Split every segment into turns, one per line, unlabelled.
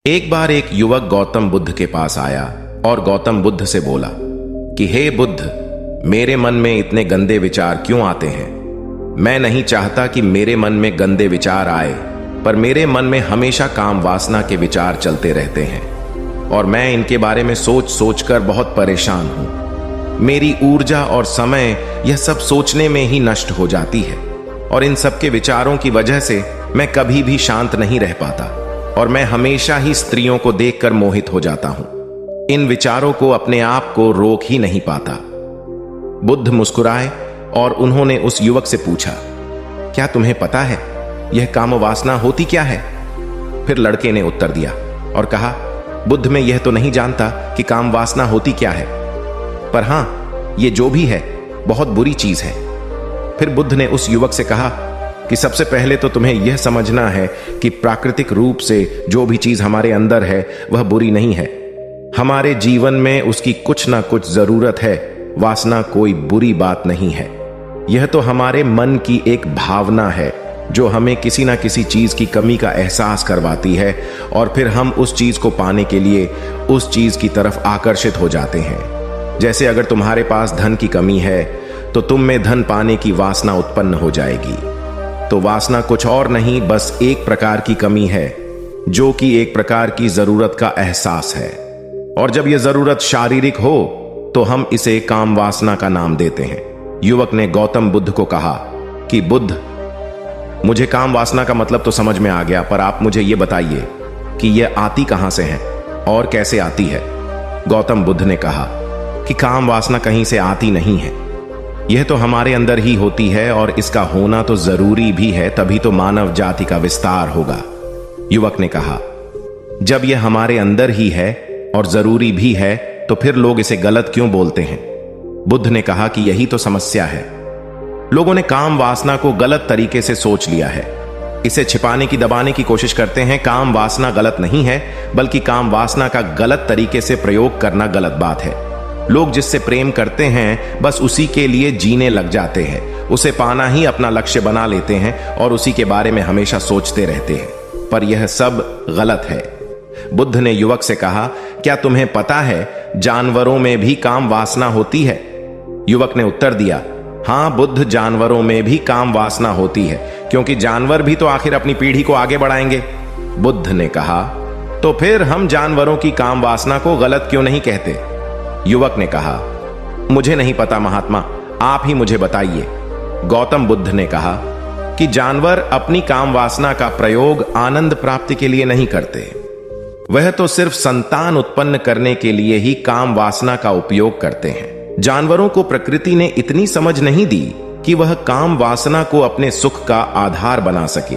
एक बार एक युवक गौतम बुद्ध के पास आया और गौतम बुद्ध से बोला कि हे बुद्ध, मेरे मन में इतने गंदे विचार क्यों आते हैं। मैं नहीं चाहता कि मेरे मन में गंदे विचार आए, पर मेरे मन में हमेशा काम वासना के विचार चलते रहते हैं और मैं इनके बारे में सोच सोचकर बहुत परेशान हूं। मेरी ऊर्जा और समय यह सब सोचने में ही नष्ट हो जाती है और इन सब के विचारों की वजह से मैं कभी भी शांत नहीं रह पाता और मैं हमेशा ही स्त्रियों को देखकर मोहित हो जाता हूं। इन विचारों को अपने आप को रोक ही नहीं पाता। बुद्ध मुस्कुराए और उन्होंने उस युवक से पूछा, क्या तुम्हें पता है यह काम वासना होती क्या है? फिर लड़के ने उत्तर दिया और कहा, बुद्ध, मैं यह तो नहीं जानता कि काम वासना होती क्या है, पर हां, यह जो भी है बहुत बुरी चीज है। फिर बुद्ध ने उस युवक से कहा कि सबसे पहले तो तुम्हें यह समझना है कि प्राकृतिक रूप से जो भी चीज हमारे अंदर है वह बुरी नहीं है। हमारे जीवन में उसकी कुछ ना कुछ जरूरत है। वासना कोई बुरी बात नहीं है। यह तो हमारे मन की एक भावना है जो हमें किसी ना किसी चीज की कमी का एहसास करवाती है और फिर हम उस चीज को पाने के लिए उस चीज की तरफ आकर्षित हो जाते हैं। जैसे अगर तुम्हारे पास धन की कमी है तो तुम में धन पाने की वासना उत्पन्न हो जाएगी। तो वासना कुछ और नहीं, बस एक प्रकार की कमी है जो कि एक प्रकार की जरूरत का एहसास है। और जब यह जरूरत शारीरिक हो तो हम इसे काम वासना का नाम देते हैं। युवक ने गौतम बुद्ध को कहा कि बुद्ध, मुझे काम वासना का मतलब तो समझ में आ गया, पर आप मुझे यह बताइए कि यह आती कहां से है और कैसे आती है। गौतम बुद्ध ने कहा कि काम वासना कहीं से आती नहीं है, यह तो हमारे अंदर ही होती है और इसका होना तो जरूरी भी है, तभी तो मानव जाति का विस्तार होगा। युवक ने कहा, जब यह हमारे अंदर ही है और जरूरी भी है तो फिर लोग इसे गलत क्यों बोलते हैं? बुद्ध ने कहा कि यही तो समस्या है। लोगों ने काम वासना को गलत तरीके से सोच लिया है। इसे छिपाने की, दबाने की कोशिश करते हैं। काम वासना गलत नहीं है, बल्कि काम वासना का गलत तरीके से प्रयोग करना गलत बात है। लोग जिससे प्रेम करते हैं बस उसी के लिए जीने लग जाते हैं, उसे पाना ही अपना लक्ष्य बना लेते हैं और उसी के बारे में हमेशा सोचते रहते हैं, पर यह सब गलत है। बुद्ध ने युवक से कहा, क्या तुम्हें पता है जानवरों में भी काम वासना होती है? युवक ने उत्तर दिया, हां बुद्ध, जानवरों में भी काम वासना होती है, क्योंकि जानवर भी तो आखिर अपनी पीढ़ी को आगे बढ़ाएंगे। बुद्ध ने कहा, तो फिर हम जानवरों की काम वासना को गलत क्यों नहीं कहते? युवक ने कहा, मुझे नहीं पता महात्मा, आप ही मुझे बताइए। गौतम बुद्ध ने कहा कि जानवर अपनी काम वासना का प्रयोग आनंद प्राप्ति के लिए नहीं करते, वह तो सिर्फ संतान उत्पन्न करने के लिए ही काम वासना का उपयोग करते हैं। जानवरों को प्रकृति ने इतनी समझ नहीं दी कि वह काम वासना को अपने सुख का आधार बना सके,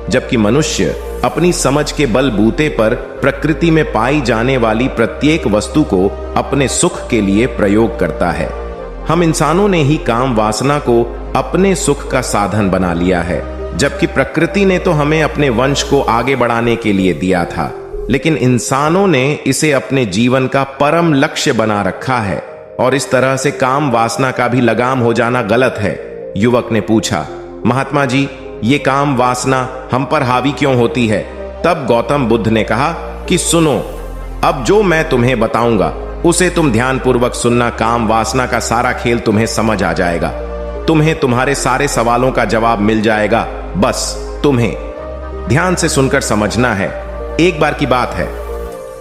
जबकि मनुष्य अपनी समझ के बलबूते पर प्रकृति में पाई जाने वाली प्रत्येक वस्तु को अपने सुख के लिए प्रयोग करता है। हम इंसानों ने ही काम वासना को अपने सुख का साधन बना लिया है, जबकि प्रकृति ने तो हमें अपने वंश को आगे बढ़ाने के लिए दिया था, लेकिन इंसानों ने इसे अपने जीवन का परम लक्ष्य बना रखा है और इस तरह से काम वासना का भी लगाम हो जाना गलत है। युवक ने पूछा, महात्मा जी, ये काम वासना हम पर हावी क्यों होती है? तब गौतम बुद्ध ने कहा कि सुनो, अब जो मैं तुम्हें बताऊंगा उसे तुम ध्यानपूर्वक सुनना। काम वासना का सारा खेल तुम्हें समझ आ जाएगा, तुम्हें तुम्हारे सारे सवालों का जवाब मिल जाएगा। बस तुम्हें ध्यान से सुनकर समझना है। एक बार की बात है,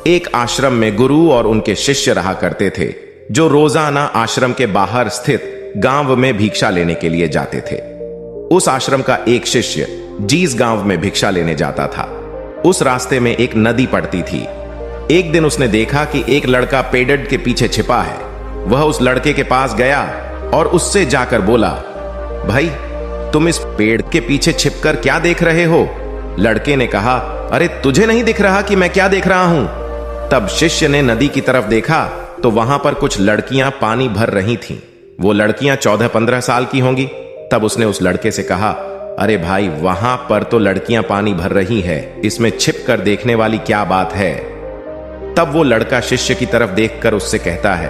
एक आश्रम में गुरु और उनके शिष्य रहा करते थे, जो रोजाना आश्रम के बाहर स्थित गांव में भिक्षा लेने के लिए जाते थे। उस आश्रम का एक शिष्य जिस गांव में भिक्षा लेने जाता था, उस रास्ते में एक नदी पड़ती थी। एक दिन उसने देखा कि एक लड़का पेड़ के पीछे छिपा है। वह उस लड़के के पास गया और उससे जाकर बोला, भाई, तुम इस पेड़ के पीछे छिपकर क्या देख रहे हो? लड़के ने कहा, अरे तुझे नहीं दिख रहा कि मैं क्या देख रहा हूं? तब शिष्य ने नदी की तरफ देखा तो वहां पर कुछ लड़कियां पानी भर रही थीं। वो लड़कियां 14-15 साल की होंगी। तब उसने उस लड़के से कहा, अरे भाई, वहां पर तो लड़कियां पानी भर रही है, इसमें छिप कर देखने वाली क्या बात है? तब वो लड़का शिष्य की तरफ देखकर उससे कहता है,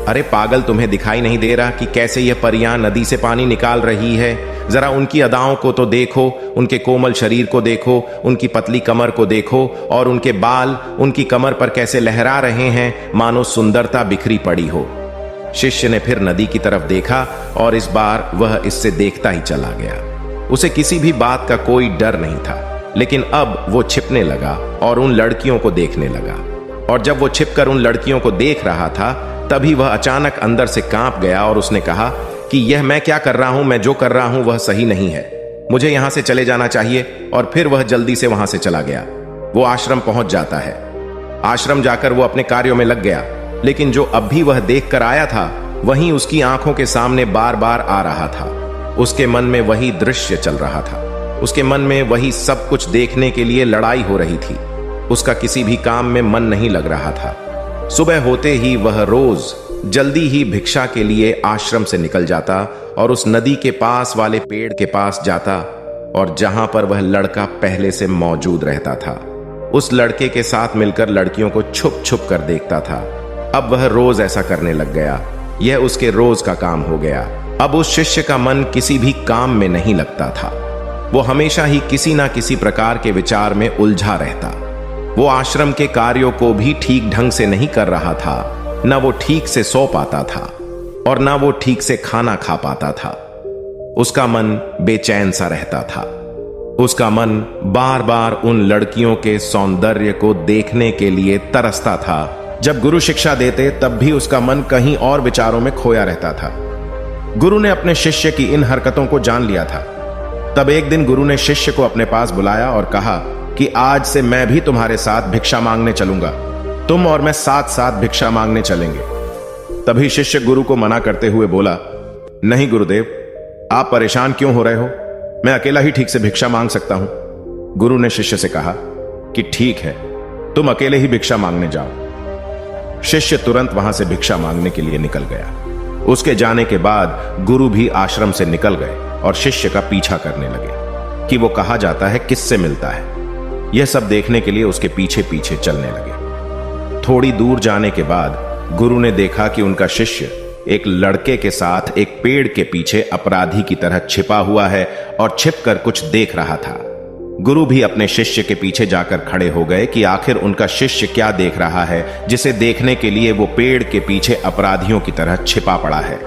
अरे पागल, तुम्हें दिखाई नहीं दे रहा कि कैसे यह परियां नदी से पानी निकाल रही है? जरा उनकी अदाओं को तो देखो, उनके कोमल शरीर को देखो, उनकी पतली कमर को देखो, और उनके बाल उनकी कमर पर कैसे लहरा रहे हैं, मानो सुंदरता बिखरी पड़ी हो। शिष्य ने फिर नदी की तरफ देखा और इस बार वह इससे देखता ही चला गया। उसे किसी भी बात का कोई डर नहीं था, लेकिन अब वो छिपने लगा और उन लड़कियों को देखने लगा। और जब वो छिपकर उन लड़कियों को देख रहा था, तभी वह अचानक अंदर से कांप गया और उसने कहा कि यह मैं क्या कर रहा हूं, मैं जो कर रहा हूं वह सही नहीं है, मुझे यहां से चले जाना चाहिए। और फिर वह जल्दी से वहां से चला गया। वो आश्रम पहुंच जाता है। आश्रम जाकर वो अपने कार्यों में लग गया, लेकिन जो अब भी वह देख कर आया था वहीं उसकी आंखों के सामने बार बार आ रहा था। उसके मन में वही दृश्य चल रहा था। उसके मन में वही सब कुछ देखने के लिए लड़ाई हो रही थी। उसका किसी भी काम में मन नहीं लग रहा था। सुबह होते ही वह रोज जल्दी ही भिक्षा के लिए आश्रम से निकल जाता और उस नदी के पास वाले पेड़ के पास जाता, और जहां पर वह लड़का पहले से मौजूद रहता था, उस लड़के के साथ मिलकर लड़कियों को छुप छुप कर देखता था। अब वह रोज ऐसा करने लग गया। यह उसके रोज का काम हो गया। अब उस शिष्य का मन किसी भी काम में नहीं लगता था। वो हमेशा ही किसी ना किसी प्रकार के विचार में उलझा रहता। वो आश्रम के कार्यों को भी ठीक ढंग से नहीं कर रहा था। न वो ठीक से सो पाता था और न वो ठीक से खाना खा पाता था। उसका मन बेचैन सा रहता था। उसका मन बार बार उन लड़कियों के सौंदर्य को देखने के लिए तरसता था। जब गुरु शिक्षा देते तब भी उसका मन कहीं और विचारों में खोया रहता था। गुरु ने अपने शिष्य की इन हरकतों को जान लिया था। तब एक दिन गुरु ने शिष्य को अपने पास बुलाया और कहा कि आज से मैं भी तुम्हारे साथ भिक्षा मांगने चलूंगा। तुम और मैं साथ साथ भिक्षा मांगने चलेंगे। तभी शिष्य गुरु को मना करते हुए बोला, नहीं गुरुदेव, आप परेशान क्यों हो रहे हो? मैं अकेला ही ठीक से भिक्षा मांग सकता हूं। गुरु ने शिष्य से कहा कि ठीक है, तुम अकेले ही भिक्षा मांगने जाओ। शिष्य तुरंत वहां से भिक्षा मांगने के लिए निकल गया। उसके जाने के बाद गुरु भी आश्रम से निकल गए और शिष्य का पीछा करने लगे कि वो कहा जाता है, किससे मिलता है। यह सब देखने के लिए उसके पीछे पीछे चलने लगे। थोड़ी दूर जाने के बाद गुरु ने देखा कि उनका शिष्य एक लड़के के साथ एक पेड़ के पीछे अपराधी की तरह छिपा हुआ है और छिपकर कुछ देख रहा था। गुरु भी अपने शिष्य के पीछे जाकर खड़े हो गए कि आखिर उनका शिष्य क्या देख रहा है, जिसे देखने के लिए वो पेड़ के पीछे अपराधियों की तरह छिपा पड़ा है।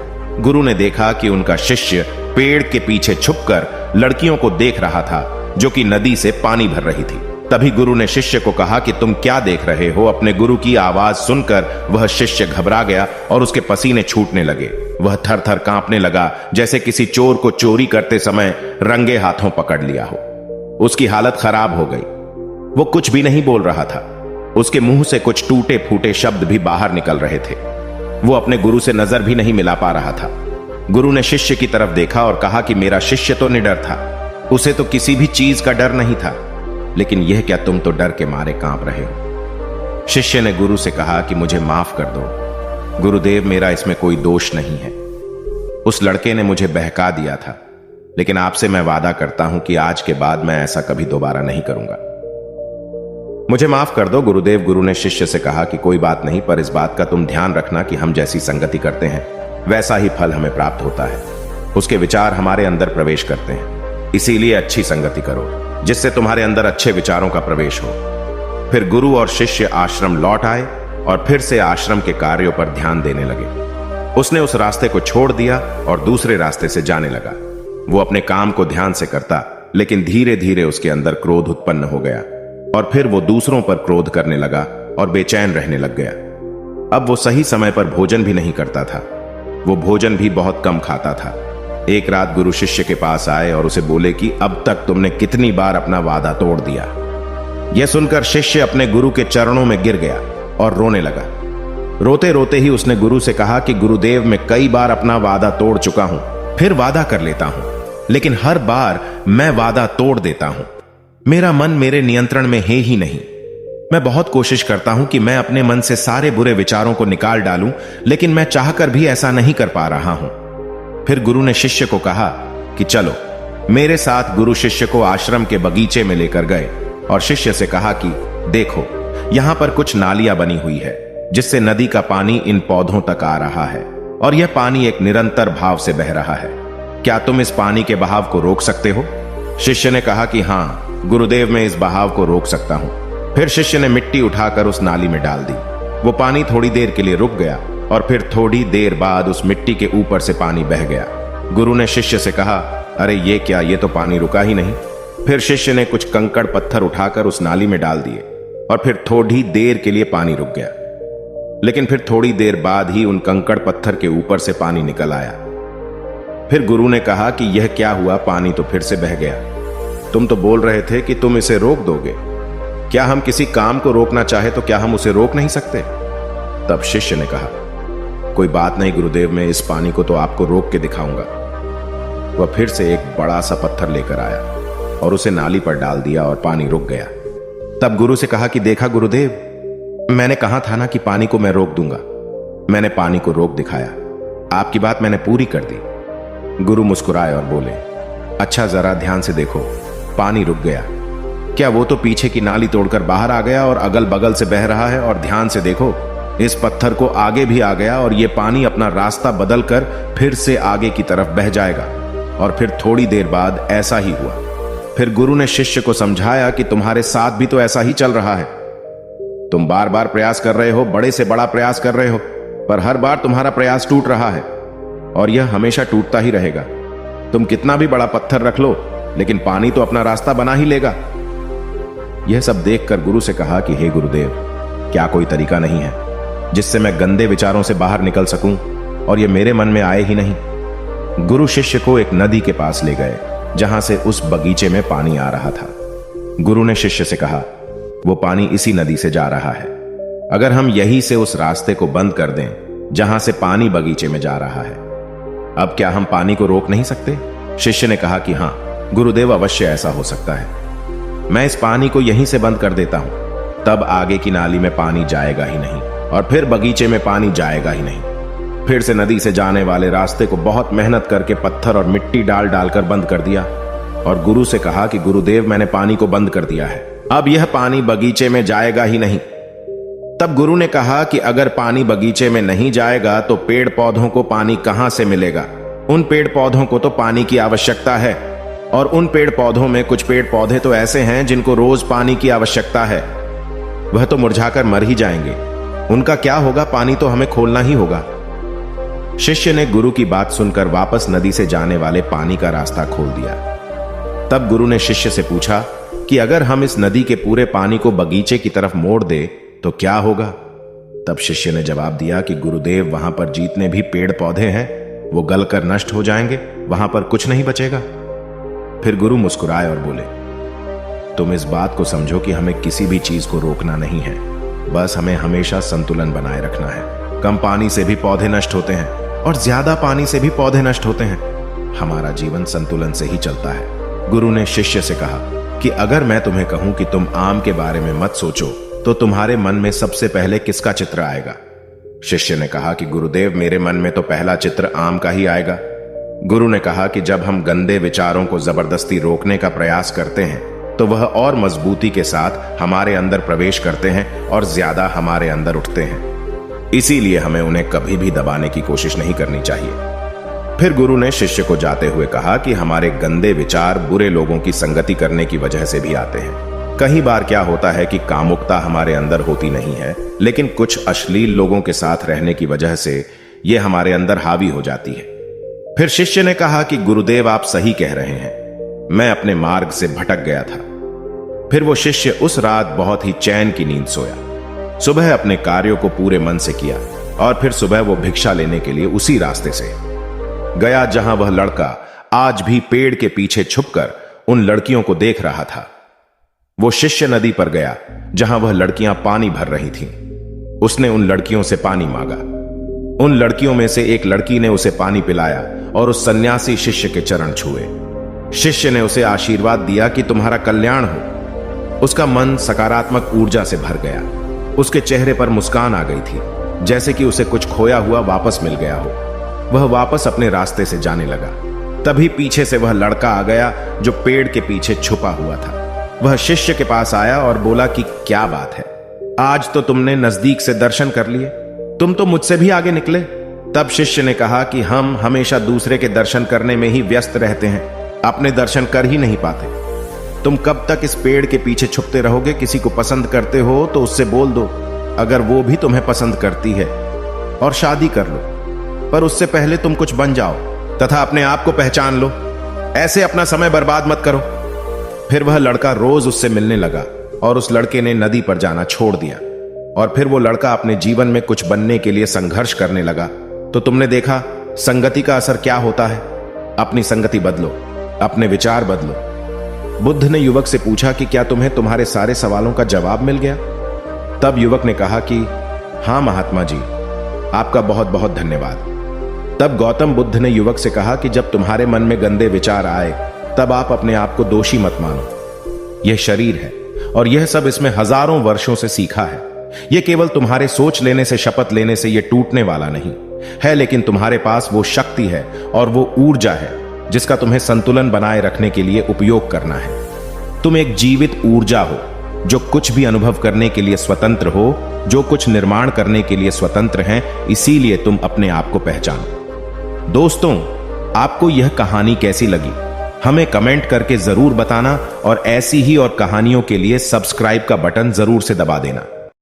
गुरु ने देखा कि उनका शिष्य पेड़ के पीछे छुपकर लड़कियों को देख रहा था जो कि नदी से पानी भर रही थी। तभी गुरु ने शिष्य को कहा कि तुम क्या देख रहे हो? अपने गुरु की आवाज सुनकर वह शिष्य घबरा गया और उसके पसीने छूटने लगे। वह थर थर कांपने लगा, जैसे किसी चोर को चोरी करते समय रंगे हाथों पकड़ लिया हो। उसकी हालत खराब हो गई। वो कुछ भी नहीं बोल रहा था। उसके मुंह से कुछ टूटे फूटे शब्द भी बाहर निकल रहे थे। वो अपने गुरु से नजर भी नहीं मिला पा रहा था। गुरु ने शिष्य की तरफ देखा और कहा कि मेरा शिष्य तो निडर था, उसे तो किसी भी चीज का डर नहीं था, लेकिन यह क्या, तुम तो डर के मारे कांप रहे हो। शिष्य ने गुरु से कहा कि मुझे माफ कर दो गुरुदेव, मेरा इसमें कोई दोष नहीं है। उस लड़के ने मुझे बहका दिया था, लेकिन आपसे मैं वादा करता हूं कि आज के बाद मैं ऐसा कभी दोबारा नहीं करूंगा। मुझे माफ कर दो गुरुदेव। गुरु ने शिष्य से कहा कि कोई बात नहीं, पर इस बात का तुम ध्यान रखना कि हम जैसी संगति करते हैं वैसा ही फल हमें प्राप्त होता है। उसके विचार हमारे अंदर प्रवेश करते हैं, इसीलिए अच्छी संगति करो जिससे तुम्हारे अंदर अच्छे विचारों का प्रवेश हो। फिर गुरु और शिष्य आश्रम लौट आए और फिर से आश्रम के कार्यों पर ध्यान देने लगे। उसने उस रास्ते को छोड़ दिया और दूसरे रास्ते से जाने लगा। वो अपने काम को ध्यान से करता, लेकिन धीरे धीरे उसके अंदर क्रोध उत्पन्न हो गया और फिर वो दूसरों पर क्रोध करने लगा और बेचैन रहने लग गया। अब वो सही समय पर भोजन भी नहीं करता था। वो भोजन भी बहुत कम खाता था। एक रात गुरु शिष्य के पास आए और उसे बोले कि अब तक तुमने कितनी बार अपना वादा तोड़ दिया। यह सुनकर शिष्य अपने गुरु के चरणों में गिर गया और रोने लगा। रोते रोते ही उसने गुरु से कहा कि गुरुदेव, मैं कई बार अपना वादा तोड़ चुका हूं, फिर वादा कर लेता हूं, लेकिन हर बार मैं वादा तोड़ देता हूं। मेरा मन मेरे नियंत्रण में है ही नहीं। मैं बहुत कोशिश करता हूं कि मैं अपने मन से सारे बुरे विचारों को निकाल डालूं, लेकिन मैं चाहकर भी ऐसा नहीं कर पा रहा हूं। फिर गुरु ने शिष्य को कहा कि चलो मेरे साथ। गुरु शिष्य को आश्रम के बगीचे में लेकर गए और शिष्य से कहा कि देखो, यहां पर कुछ नालियां बनी हुई है जिससे नदी का पानी इन पौधों तक आ रहा है और यह पानी एक निरंतर भाव से बह रहा है। क्या तुम इस पानी के बहाव को रोक सकते हो? शिष्य ने कहा कि हाँ गुरुदेव, मैं इस बहाव को रोक सकता हूं। फिर शिष्य ने मिट्टी उठाकर उस नाली में डाल दी। वो पानी थोड़ी देर के लिए रुक गया और फिर थोड़ी देर बाद उस मिट्टी के ऊपर से पानी बह गया। गुरु ने शिष्य से कहा, अरे ये क्या, ये तो पानी रुका ही नहीं। फिर शिष्य ने कुछ कंकड़ पत्थर उठाकर उस नाली में डाल दिए और फिर थोड़ी देर के लिए पानी रुक गया। लेकिन फिर थोड़ी देर बाद ही उन कंकड़ पत्थर के ऊपर से पानी निकल आया। फिर गुरु ने कहा कि यह क्या हुआ, पानी तो फिर से बह गया। तुम तो बोल रहे थे कि तुम इसे रोक दोगे। क्या हम किसी काम को रोकना चाहे तो क्या हम उसे रोक नहीं सकते? तब शिष्य ने कहा, कोई बात नहीं गुरुदेव, मैं इस पानी को तो आपको रोक के दिखाऊंगा। वह फिर से एक बड़ा सा पत्थर लेकर आया और उसे नाली पर डाल दिया और पानी रुक गया। तब गुरु से कहा कि देखा गुरुदेव, मैंने कहा था ना कि पानी को मैं रोक दूंगा। मैंने पानी को रोक दिखाया, आपकी बात मैंने पूरी कर दी। गुरु मुस्कुराए और बोले, अच्छा जरा ध्यान से देखो, पानी रुक गया। क्या वो तो पीछे की नाली तोड़कर बाहर आ गया और अगल बगल से बह रहा है, और ध्यान से देखो इस पत्थर को आगे भी आ गया और ये पानी अपना रास्ता बदलकर फिर से आगे की तरफ बह जाएगा। और फिर थोड़ी देर बाद ऐसा ही हुआ। फिर गुरु ने शिष्य को समझाया कि तुम्हारे साथ भी तो ऐसा ही चल रहा है। तुम बार बार प्रयास कर रहे हो, बड़े से बड़ा प्रयास कर रहे हो, पर हर बार तुम्हारा प्रयास टूट रहा है और यह हमेशा टूटता ही रहेगा। तुम कितना भी बड़ा पत्थर रख लो, लेकिन पानी तो अपना रास्ता बना ही लेगा। यह सब देखकर गुरु से कहा कि हे गुरुदेव, क्या कोई तरीका नहीं है जिससे मैं गंदे विचारों से बाहर निकल सकूं और यह मेरे मन में आए ही नहीं? गुरु शिष्य को एक नदी के पास ले गए जहां से उस बगीचे में पानी आ रहा था। गुरु ने शिष्य से कहा, वो पानी इसी नदी से जा रहा है। अगर हम यहीं से उस रास्ते को बंद कर दें जहां से पानी बगीचे में जा रहा है, अब क्या हम पानी को रोक नहीं सकते? शिष्य ने कहा कि हां गुरुदेव, अवश्य ऐसा हो सकता है। मैं इस पानी को यहीं से बंद कर देता हूं, तब आगे की नाली में पानी जाएगा ही नहीं और फिर बगीचे में पानी जाएगा ही नहीं। फिर से नदी से जाने वाले रास्ते को बहुत मेहनत करके पत्थर और मिट्टी डाल डालकर बंद कर दिया और गुरु से कहा कि गुरुदेव, मैंने पानी को बंद कर दिया है, अब यह पानी बगीचे में जाएगा ही नहीं। तब गुरु ने कहा कि अगर पानी बगीचे में नहीं जाएगा तो पेड़ पौधों को पानी कहां से मिलेगा? उन पेड़ पौधों को तो पानी की आवश्यकता है, और उन पेड़ पौधों में कुछ पेड़ पौधे तो ऐसे हैं जिनको रोज पानी की आवश्यकता है। वह तो मुरझाकर मर ही जाएंगे, उनका क्या होगा? पानी तो हमें खोलना ही होगा। शिष्य ने गुरु की बात सुनकर वापस नदी से जाने वाले पानी का रास्ता खोल दिया। तब गुरु ने शिष्य से पूछा कि अगर हम इस नदी के पूरे पानी को बगीचे की तरफ मोड़ दे तो क्या होगा? तब शिष्य ने जवाब दिया कि गुरुदेव, वहां पर जितने भी पेड़ पौधे हैं वो गलकर नष्ट हो जाएंगे, वहां पर कुछ नहीं बचेगा। फिर गुरु मुस्कुराए और बोले, तुम इस बात को समझो कि हमें किसी भी चीज को रोकना नहीं है, बस हमें हमेशा संतुलन बनाए रखना है। कम पानी से भी पौधे नष्ट होते हैं और ज्यादा पानी से भी पौधे नष्ट होते हैं। हमारा जीवन संतुलन से ही चलता है। गुरु ने शिष्य से कहा कि अगर मैं तुम्हें कहूं कि तुम आम के बारे में मत सोचो तो तुम्हारे मन में सबसे पहले किसका चित्र आएगा? शिष्य ने कहा कि गुरुदेव, मेरे मन में तो पहला चित्र आम का ही आएगा। गुरु ने कहा कि जब हम गंदे विचारों को जबरदस्ती रोकने का प्रयास करते हैं तो वह और मजबूती के साथ हमारे अंदर प्रवेश करते हैं और ज्यादा हमारे अंदर उठते हैं। इसीलिए हमें उन्हें कभी भी दबाने की कोशिश नहीं करनी चाहिए। फिर गुरु ने शिष्य को जाते हुए कहा कि हमारे गंदे विचार बुरे लोगों की संगति करने की वजह से भी आते हैं। कई बार क्या होता है कि कामुकता हमारे अंदर होती नहीं है, लेकिन कुछ अश्लील लोगों के साथ रहने की वजह से यह हमारे अंदर हावी हो जाती है। फिर शिष्य ने कहा कि गुरुदेव, आप सही कह रहे हैं, मैं अपने मार्ग से भटक गया था। फिर वो शिष्य उस रात बहुत ही चैन की नींद सोया। सुबह अपने कार्यों को पूरे मन से किया और फिर सुबह वो भिक्षा लेने के लिए उसी रास्ते से गया जहां वह लड़का आज भी पेड़ के पीछे छुपकर उन लड़कियों को देख रहा था। वो शिष्य नदी पर गया जहां वह लड़कियां पानी भर रही थीं। उसने उन लड़कियों से पानी मांगा। उन लड़कियों में से एक लड़की ने उसे पानी पिलाया और उस सन्यासी शिष्य के चरण छुए। शिष्य ने उसे आशीर्वाद दिया कि तुम्हारा कल्याण हो। उसका मन सकारात्मक ऊर्जा से भर गया। उसके चेहरे पर मुस्कान आ गई थी, जैसे कि उसे कुछ खोया हुआ वापस मिल गया हो। वह वापस अपने रास्ते से जाने लगा। तभी पीछे से वह लड़का आ गया जो पेड़ के पीछे छुपा हुआ था। वह शिष्य के पास आया और बोला कि क्या बात है, आज तो तुमने नजदीक से दर्शन कर लिए, तुम तो मुझसे भी आगे निकले। तब शिष्य ने कहा कि हम हमेशा दूसरे के दर्शन करने में ही व्यस्त रहते हैं, अपने दर्शन कर ही नहीं पाते। तुम कब तक इस पेड़ के पीछे छुपते रहोगे? किसी को पसंद करते हो तो उससे बोल दो, अगर वो भी तुम्हें पसंद करती है, और शादी कर लो। पर उससे पहले तुम कुछ बन जाओ तथा अपने आप को पहचान लो। ऐसे अपना समय बर्बाद मत करो। फिर वह लड़का रोज उससे मिलने लगा और उस लड़के ने नदी पर जाना छोड़ दिया। और फिर वो लड़का अपने जीवन में कुछ बनने के लिए संघर्ष करने लगा। तो तुमने देखा संगति का असर क्या होता है। अपनी संगति बदलो, अपने विचार बदलो। बुद्ध ने युवक से पूछा कि क्या तुम्हें तुम्हारे सारे सवालों का जवाब मिल गया? तब युवक ने कहा कि हां महात्मा जी, आपका बहुत बहुत धन्यवाद। तब गौतम बुद्ध ने युवक से कहा कि जब तुम्हारे मन में गंदे विचार आए तब आप अपने आप को दोषी मत मानो। यह शरीर है और यह सब इसमें हजारों वर्षों से सीखा है। यह केवल तुम्हारे सोच लेने से, शपथ लेने से यह टूटने वाला नहीं है, लेकिन तुम्हारे पास वो शक्ति है और वो ऊर्जा है जिसका तुम्हें संतुलन बनाए रखने के लिए उपयोग करना है। तुम एक जीवित ऊर्जा हो जो कुछ भी अनुभव करने के लिए स्वतंत्र हो, जो कुछ निर्माण करने के लिए स्वतंत्र हैं। इसीलिए तुम अपने आप को पहचानो। दोस्तों, आपको यह कहानी कैसी लगी हमें कमेंट करके जरूर बताना, और ऐसी ही और कहानियों के लिए सब्सक्राइब का बटन जरूर से दबा देना।